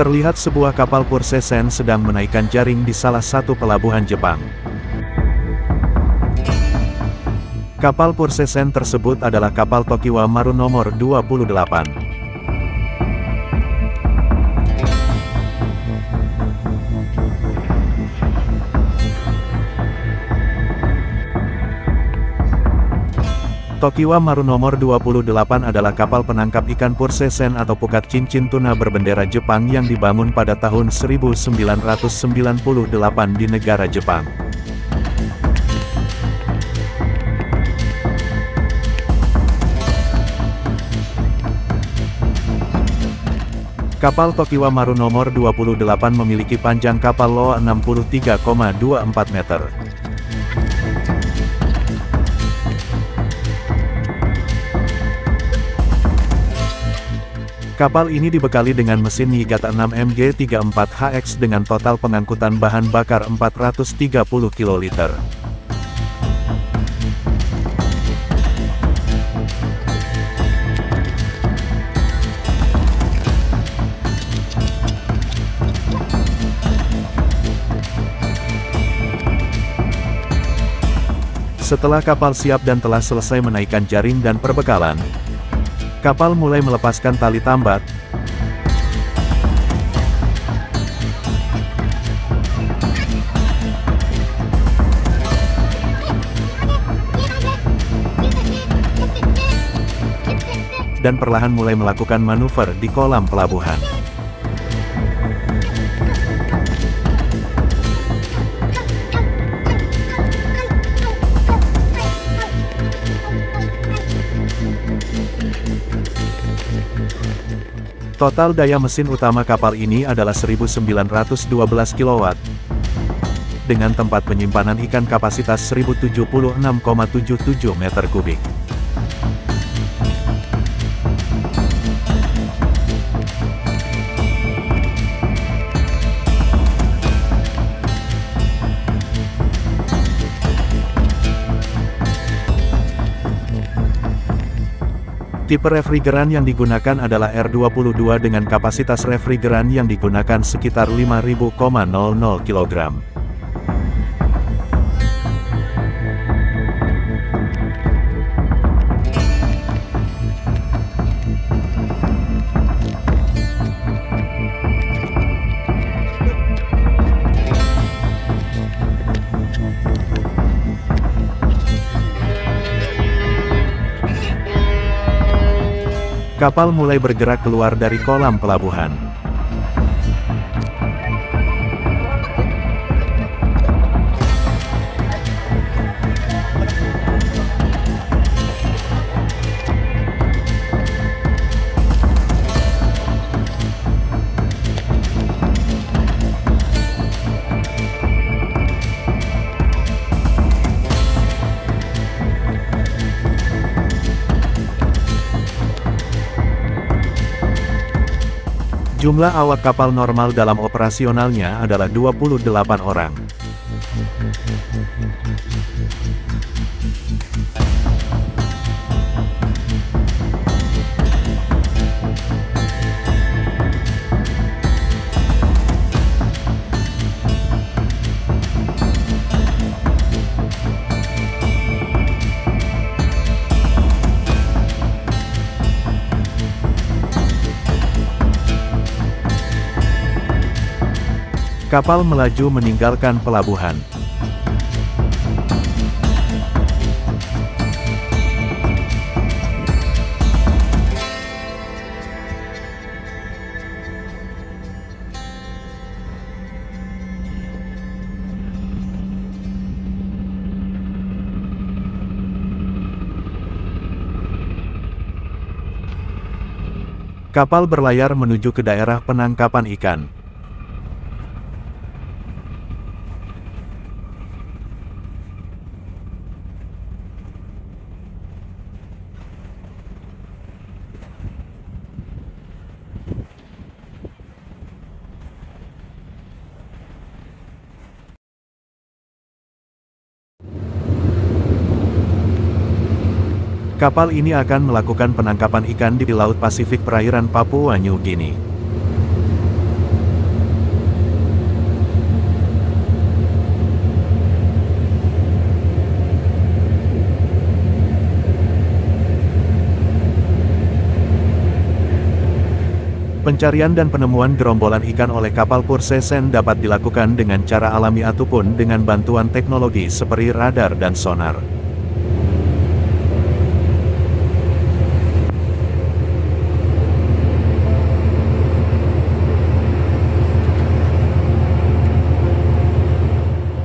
Terlihat sebuah kapal Pursesen sedang menaikkan jaring di salah satu pelabuhan Jepang. Kapal Pursesen tersebut adalah kapal Tokiwa Maru nomor 28. Tokiwa Maru nomor 28 adalah kapal penangkap ikan Pursesen atau pukat cincin tuna berbendera Jepang yang dibangun pada tahun 1998 di negara Jepang. Kapal Tokiwa Maru nomor 28 memiliki panjang kapal LO 63,24 meter. Kapal ini dibekali dengan mesin Niigata 6 MG34HX dengan total pengangkutan bahan bakar 430 kiloliter. Setelah kapal siap dan telah selesai menaikkan jaring dan perbekalan, kapal mulai melepaskan tali tambat. Dan perlahan mulai melakukan manuver di kolam pelabuhan. Total daya mesin utama kapal ini adalah 1912 kW, dengan tempat penyimpanan ikan kapasitas 1076,77 meter kubik. Tipe refrigeran yang digunakan adalah R22 dengan kapasitas refrigeran yang digunakan sekitar 5.000,00 kg. Kapal mulai bergerak keluar dari kolam pelabuhan. Jumlah awak kapal normal dalam operasionalnya adalah 28 orang. Kapal melaju meninggalkan pelabuhan. Kapal berlayar menuju ke daerah penangkapan ikan. Kapal ini akan melakukan penangkapan ikan di Laut Pasifik perairan Papua New Guinea. Pencarian dan penemuan gerombolan ikan oleh kapal Pursesen dapat dilakukan dengan cara alami ataupun dengan bantuan teknologi seperti radar dan sonar.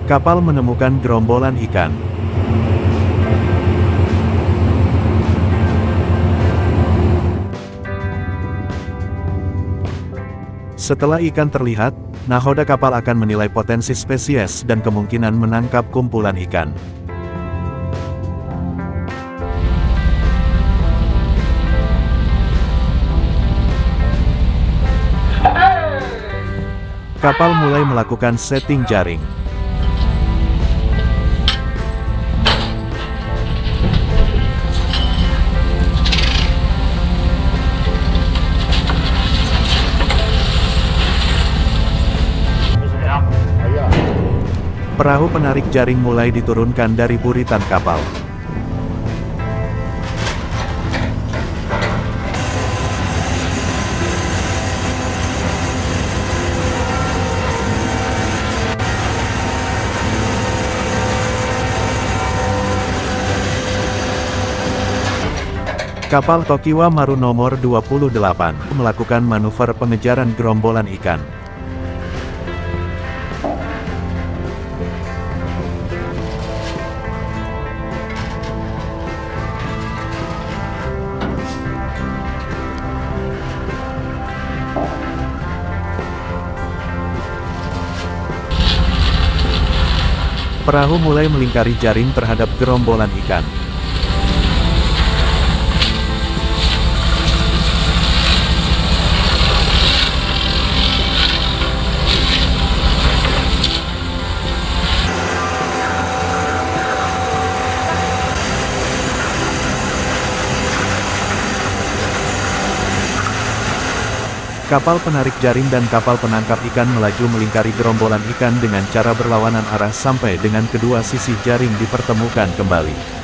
Kapal menemukan gerombolan ikan. Setelah ikan terlihat, nahoda kapal akan menilai potensi spesies dan kemungkinan menangkap kumpulan ikan. Kapal mulai melakukan setting jaring. Perahu penarik jaring mulai diturunkan dari buritan kapal. Kapal Tokiwa Maru nomor 28 melakukan manuver pengejaran gerombolan ikan. Perahu mulai melingkari jaring terhadap gerombolan ikan. Kapal penarik jaring dan kapal penangkap ikan melaju melingkari gerombolan ikan dengan cara berlawanan arah sampai dengan kedua sisi jaring dipertemukan kembali.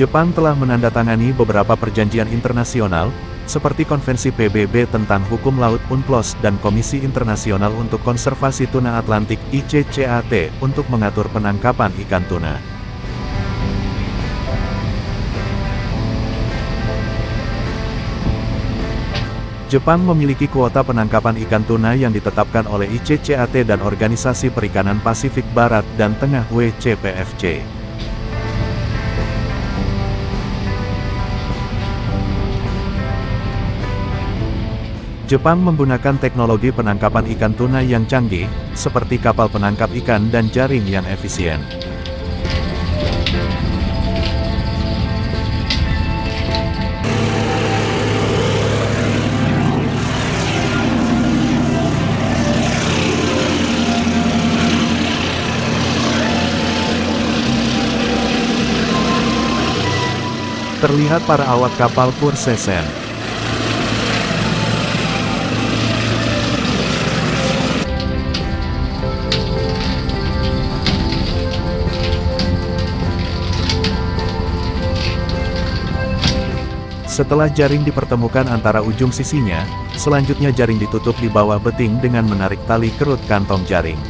Jepang telah menandatangani beberapa perjanjian internasional, seperti Konvensi PBB tentang Hukum Laut UNCLOS dan Komisi Internasional untuk Konservasi Tuna Atlantik ICCAT untuk mengatur penangkapan ikan tuna. Jepang memiliki kuota penangkapan ikan tuna yang ditetapkan oleh ICCAT dan Organisasi Perikanan Pasifik Barat dan Tengah WCPFC. Jepang menggunakan teknologi penangkapan ikan tuna yang canggih, seperti kapal penangkap ikan dan jaring yang efisien. Terlihat para awak kapal Pursesen. Setelah jaring dipertemukan antara ujung sisinya, selanjutnya jaring ditutup di bawah beting dengan menarik tali kerut kantong jaring.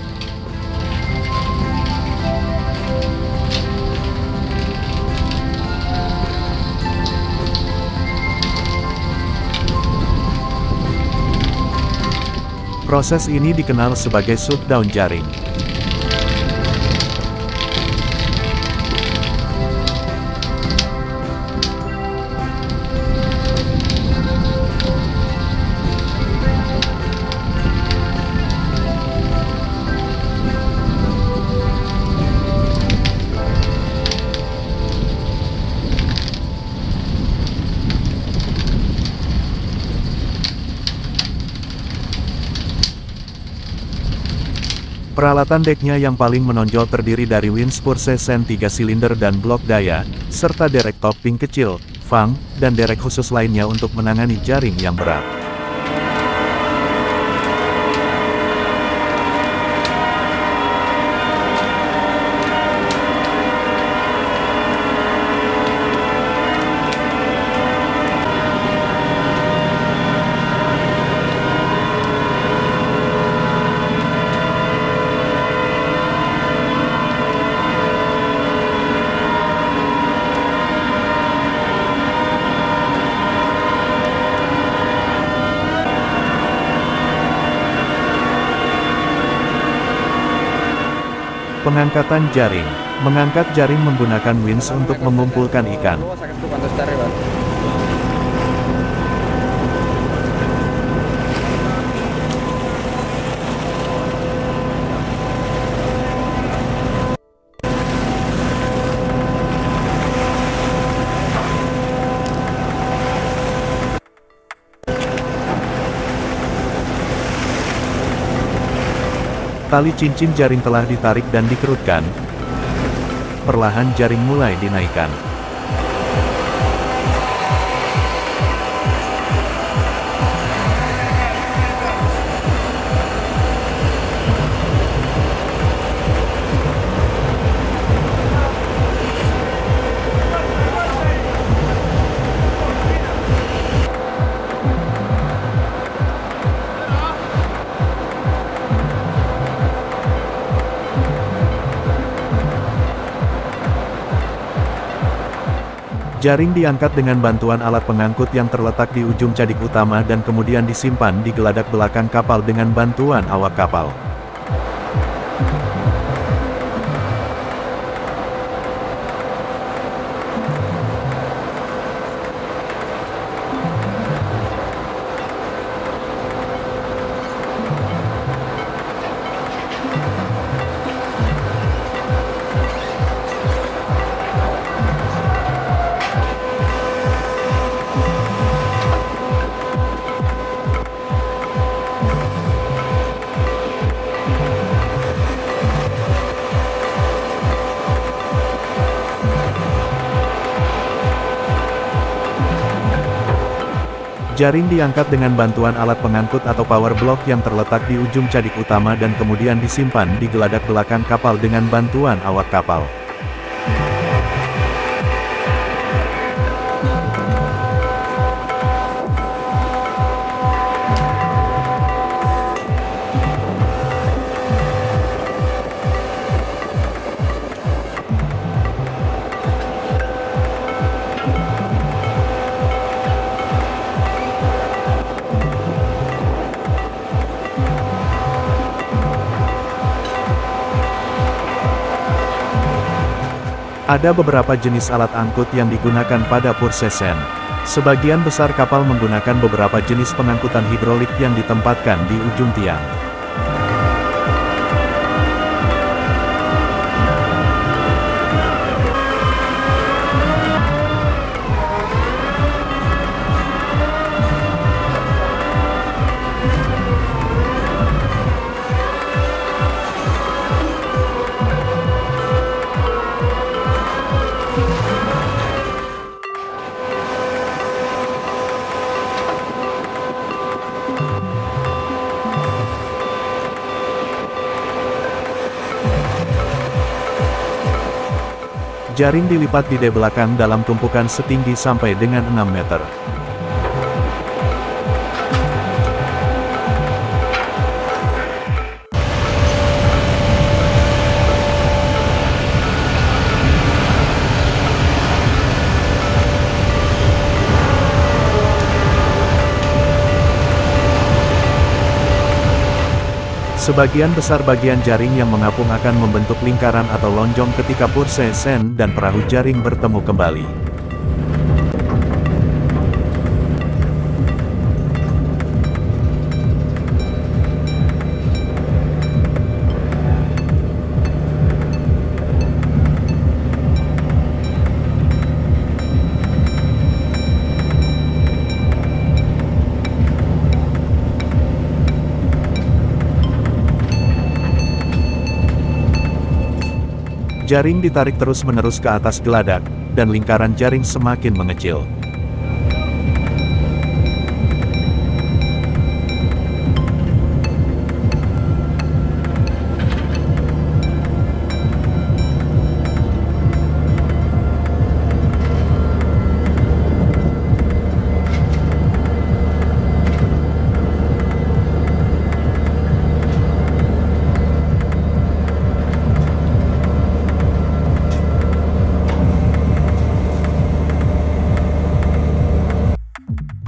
Proses ini dikenal sebagai shutdown jaring. Peralatan deknya yang paling menonjol terdiri dari Winds Pursesen 3 silinder dan blok daya, serta derek topping kecil, fang, dan derek khusus lainnya untuk menangani jaring yang berat. Pengangkatan jaring. Mengangkat jaring menggunakan winch untuk mengumpulkan ikan. Tali cincin jaring telah ditarik dan dikerutkan. Perlahan jaring mulai dinaikkan. Jaring diangkat dengan bantuan alat pengangkut yang terletak di ujung cadik utama dan kemudian disimpan di geladak belakang kapal dengan bantuan awak kapal. Jaring diangkat dengan bantuan alat pengangkut atau power block yang terletak di ujung cadik utama dan kemudian disimpan di geladak belakang kapal dengan bantuan awak kapal. Ada beberapa jenis alat angkut yang digunakan pada Pursesen. Sebagian besar kapal menggunakan beberapa jenis pengangkutan hidrolik yang ditempatkan di ujung tiang. Jaring dilipat di dek belakang dalam tumpukan setinggi sampai dengan 6 meter. Sebagian besar bagian jaring yang mengapung akan membentuk lingkaran atau lonjong ketika Pursesen dan perahu jaring bertemu kembali. Jaring ditarik terus-menerus ke atas geladak, dan lingkaran jaring semakin mengecil.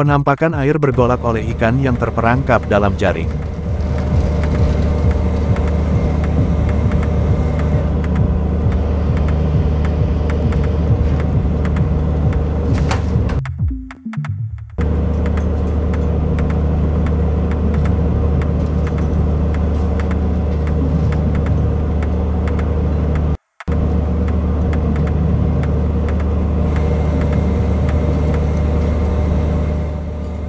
Penampakan air bergolak oleh ikan yang terperangkap dalam jaring.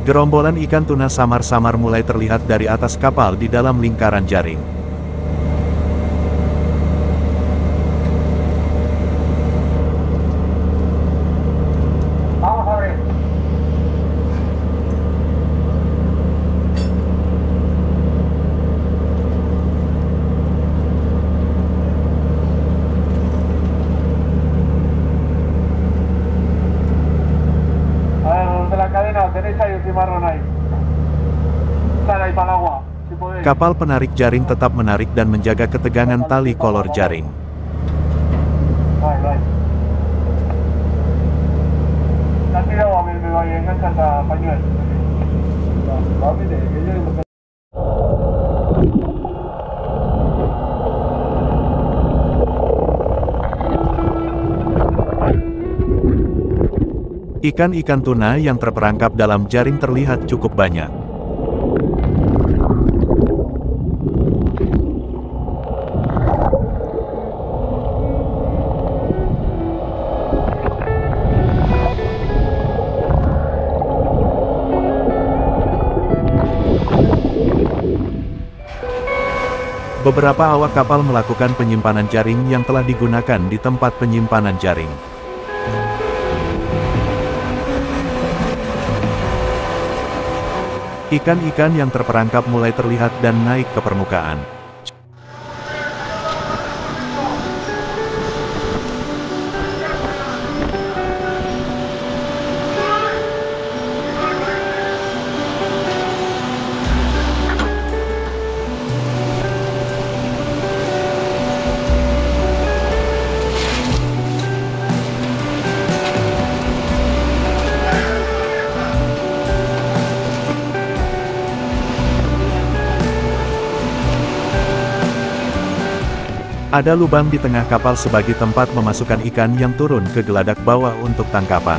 Gerombolan ikan tuna samar-samar mulai terlihat dari atas kapal di dalam lingkaran jaring. Kapal penarik jaring tetap menarik dan menjaga ketegangan tali kolor jaring. Ikan-ikan tuna yang terperangkap dalam jaring terlihat cukup banyak. Beberapa awak kapal melakukan penyimpanan jaring yang telah digunakan di tempat penyimpanan jaring. Ikan-ikan yang terperangkap mulai terlihat dan naik ke permukaan. Ada lubang di tengah kapal sebagai tempat memasukkan ikan yang turun ke geladak bawah untuk tangkapan.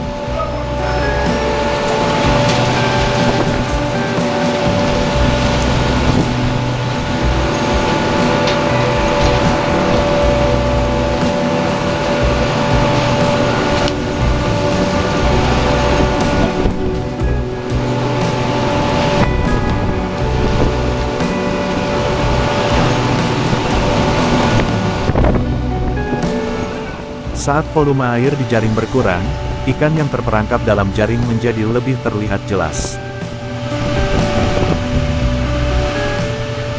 Saat volume air di jaring berkurang, ikan yang terperangkap dalam jaring menjadi lebih terlihat jelas.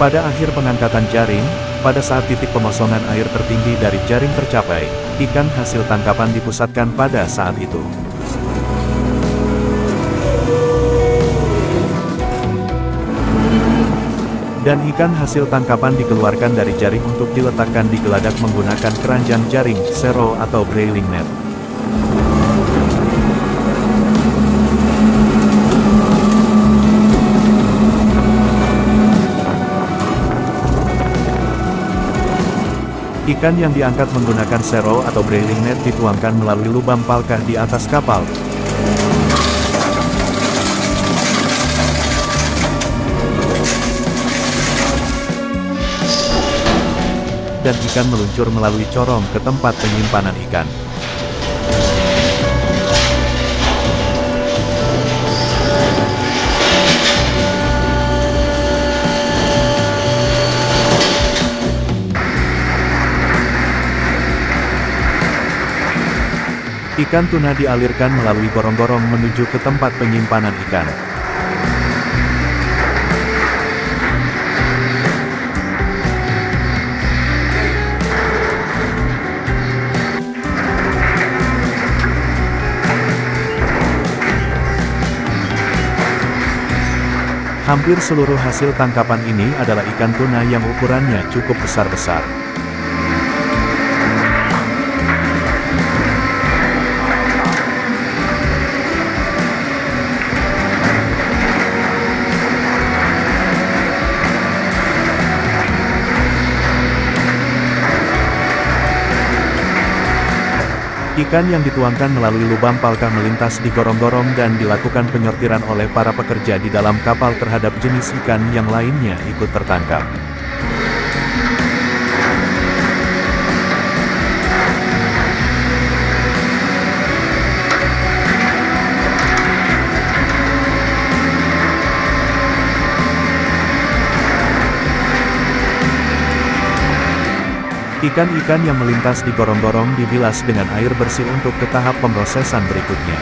Pada akhir pengangkatan jaring, pada saat titik pemosongan air tertinggi dari jaring tercapai, ikan hasil tangkapan dipusatkan pada saat itu. Dan ikan hasil tangkapan dikeluarkan dari jaring untuk diletakkan di geladak menggunakan keranjang jaring, sero atau brailing net. Ikan yang diangkat menggunakan sero atau brailing net dituangkan melalui lubang palkah di atas kapal. Dan ikan meluncur melalui corong ke tempat penyimpanan ikan. Ikan tuna dialirkan melalui gorong-gorong menuju ke tempat penyimpanan ikan. Hampir seluruh hasil tangkapan ini adalah ikan tuna yang ukurannya cukup besar-besar. Ikan yang dituangkan melalui lubang palkah melintas di gorong-gorong dan dilakukan penyortiran oleh para pekerja di dalam kapal terhadap jenis ikan yang lainnya ikut tertangkap. Ikan-ikan yang melintas di gorong-gorong dibilas dengan air bersih untuk ke tahap pemrosesan berikutnya.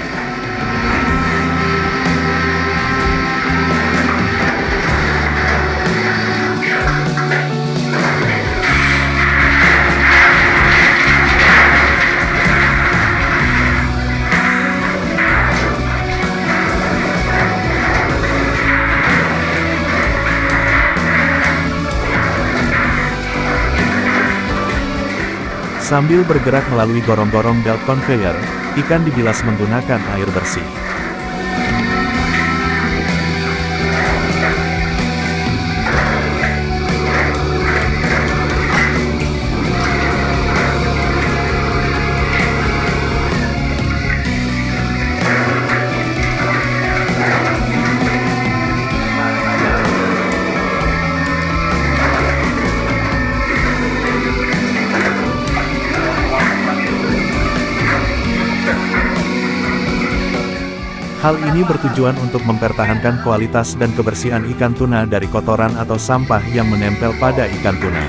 Sambil bergerak melalui gorong-gorong belt conveyor, ikan dibilas menggunakan air bersih. Hal ini bertujuan untuk mempertahankan kualitas dan kebersihan ikan tuna dari kotoran atau sampah yang menempel pada ikan tuna.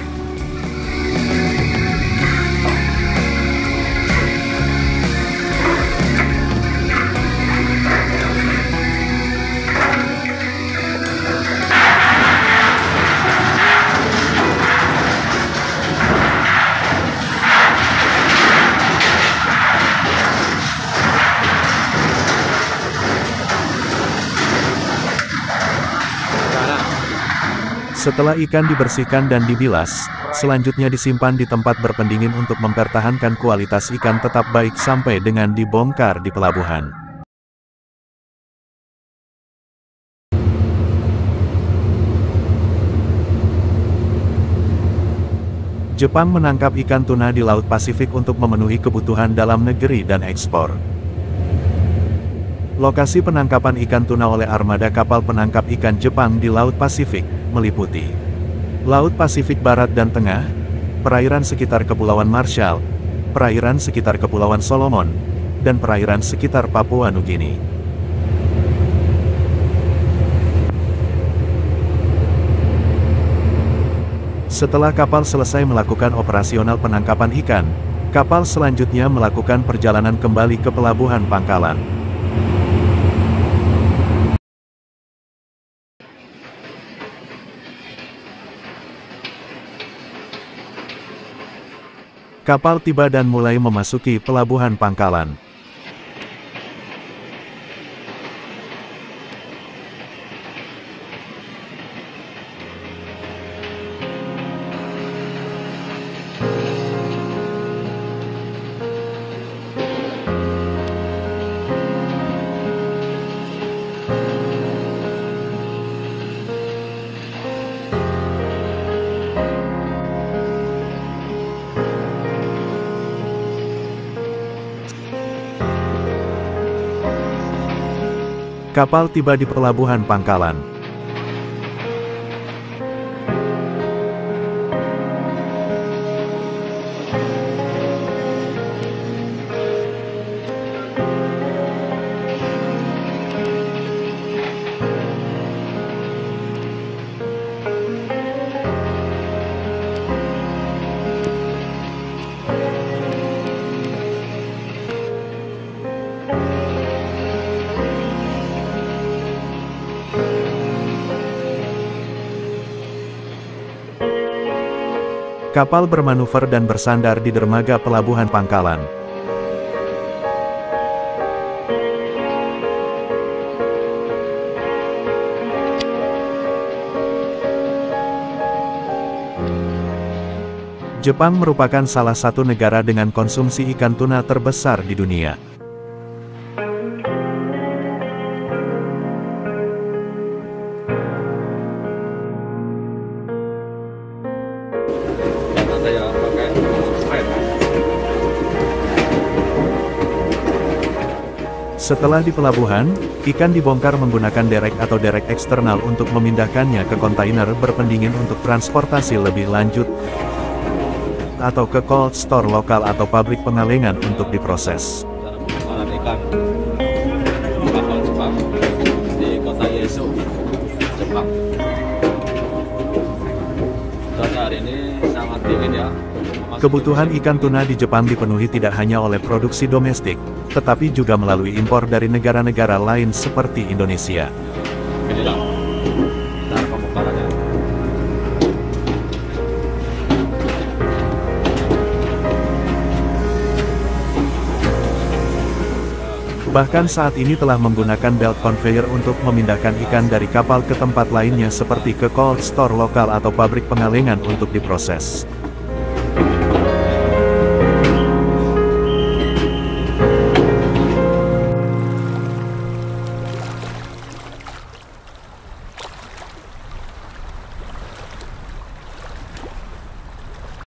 Setelah ikan dibersihkan dan dibilas, selanjutnya disimpan di tempat berpendingin untuk mempertahankan kualitas ikan tetap baik sampai dengan dibongkar di pelabuhan. Jepang menangkap ikan tuna di Laut Pasifik untuk memenuhi kebutuhan dalam negeri dan ekspor. Lokasi penangkapan ikan tuna oleh armada kapal penangkap ikan Jepang di Laut Pasifik, meliputi Laut Pasifik Barat dan Tengah, perairan sekitar Kepulauan Marshall, perairan sekitar Kepulauan Solomon, dan perairan sekitar Papua Nugini. Setelah kapal selesai melakukan operasional penangkapan ikan, kapal selanjutnya melakukan perjalanan kembali ke pelabuhan pangkalan. Kapal tiba dan mulai memasuki pelabuhan pangkalan. Kapal tiba di pelabuhan pangkalan. Kapal bermanuver dan bersandar di dermaga pelabuhan pangkalan. Jepang merupakan salah satu negara dengan konsumsi ikan tuna terbesar di dunia. Setelah di pelabuhan, ikan dibongkar menggunakan derek atau derek eksternal untuk memindahkannya ke kontainer berpendingin untuk transportasi lebih lanjut atau ke cold store lokal atau pabrik pengalengan untuk diproses. Penjualan ikan kapal Jepang di kota Yeosu, Jepang. Cuaca hari ini sangat dingin ya. Kebutuhan ikan tuna di Jepang dipenuhi tidak hanya oleh produksi domestik, tetapi juga melalui impor dari negara-negara lain seperti Indonesia. Inilah cara pembongkarannya. Bahkan saat ini telah menggunakan belt conveyor untuk memindahkan ikan dari kapal ke tempat lainnya seperti ke cold store lokal atau pabrik pengalengan untuk diproses.